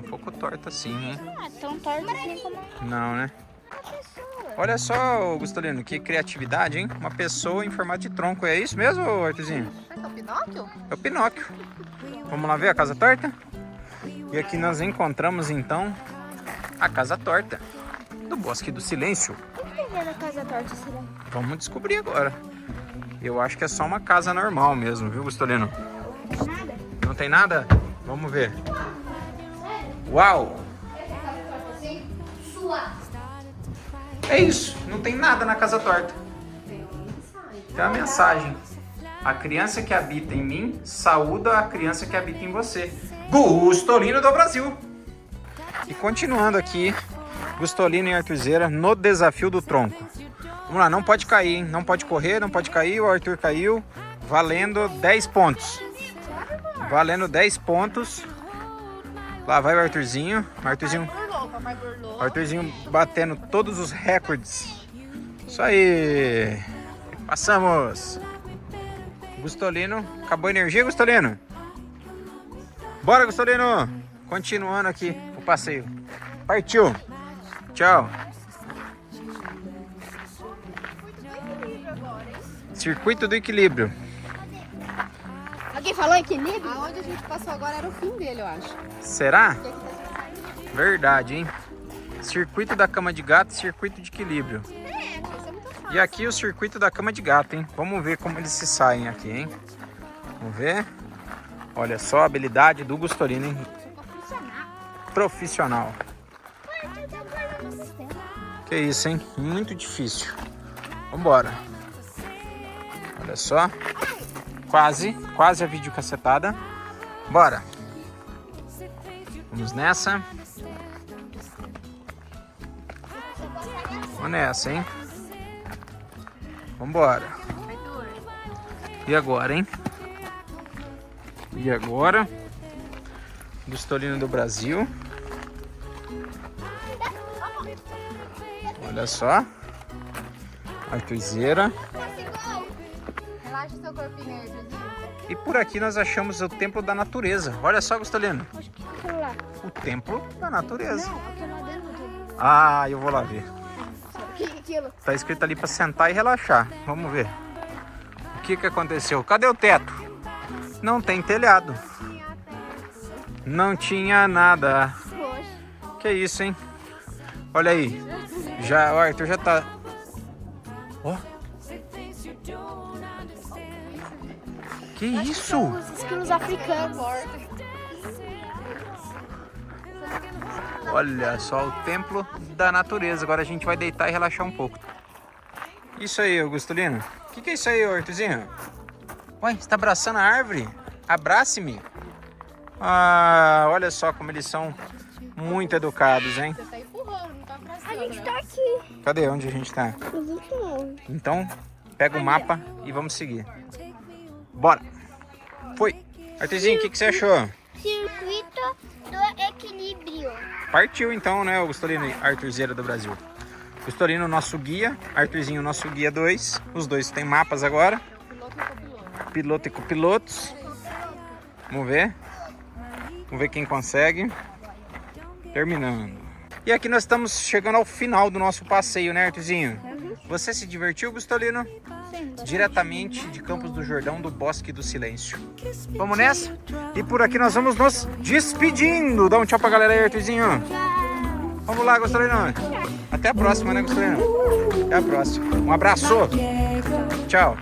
um pouco torta assim, né? Ah, tão torta assim como Não, né? uma pessoa. Olha só, Gustolino, que criatividade, hein? Uma pessoa em formato de tronco. É isso mesmo, Arthurzinho? É o Pinóquio? É o Pinóquio. Vamos lá ver a casa torta? E aqui nós encontramos, então, a casa torta do Bosque do Silêncio. O que tem dentro da casa torta, será? Vamos descobrir agora. Eu acho que é só uma casa normal mesmo, viu, Gustolino? Nada? Não tem nada? Vamos ver. Uau! É isso, não tem nada na casa torta. Tem uma mensagem. A criança que habita em mim saúda a criança que habita em você. Gustolino do Brasil. E continuando aqui, Gustolino e Arthurzeira no desafio do tronco. Vamos lá, não pode cair, hein? Não pode correr, não pode cair. O Arthur caiu, valendo 10 pontos. Valendo 10 pontos. Lá vai o Arthurzinho. O Arthurzinho batendo todos os recordes. Isso aí. Passamos. Gustolino. Acabou a energia, Gustolino? Bora, Gustolino. Continuando aqui o passeio. Partiu. Tchau. Circuito do equilíbrio. Alguém falou equilíbrio? Aonde a gente passou agora era o fim dele, eu acho. Será? Verdade, hein? Circuito da cama de gato e circuito de equilíbrio. Isso é muito fácil. E aqui o circuito da cama de gato, hein? Vamos ver como eles se saem aqui, hein? Vamos ver. Olha só a habilidade do Gustolino, hein? Profissional. Que isso, hein? Muito difícil. Vambora. Olha só. Quase a videocassetada. Bora. Vamos nessa. Vamos nessa, hein? Vambora. E agora, hein? E agora? Gustolino do Brasil. Olha só. Arthurzeira. Relaxa seu corpinho aí, Arthurzinho. E por aqui nós achamos o Templo da Natureza. Olha só, Gustolino. Aquilo lá. O Templo da Natureza. Não, aquilo lá dentro do... Ah, eu vou lá ver. O que é aquilo? Tá escrito ali para sentar e relaxar. Vamos ver. O que aconteceu? Cadê o teto? Não tem telhado. Não tinha nada. Poxa. Que isso, hein? Olha aí. Já, o Arthur já tá... Ó. Que isso? Os esquilos africanos. Olha só o Templo da Natureza. Agora a gente vai deitar e relaxar um pouco. Isso aí, Gustolino. O que é isso aí, Arthurzinho? Ué, você tá abraçando a árvore? Abrace-me. Ah, olha só como eles são muito educados, hein? Você tá empurrando, não tá abraçando. A gente tá aqui. Cadê? Onde a gente tá? Nos últimos. Então, pega o mapa e vamos seguir. Bora. Foi. Arthurzinho, o que você achou? Circuito do equilíbrio. Partiu então, né, o Gustolino e Arthurzeira do Brasil. Gustolino, nosso guia. Arthurzinho, nosso guia 2. Os dois têm mapas agora. Piloto e copilotos. Vamos ver. Vamos ver quem consegue. Terminando. E aqui nós estamos chegando ao final do nosso passeio, né, Arthurzinho? Você se divertiu, Gustolino? Sim. Diretamente de Campos do Jordão, do Bosque do Silêncio. Vamos nessa? E por aqui nós vamos nos despedindo. Dá um tchau pra galera aí, Arthurzinho. Vamos lá, Gustolino. Até a próxima, né, Gustolino? Até a próxima. Um abraço. Tchau.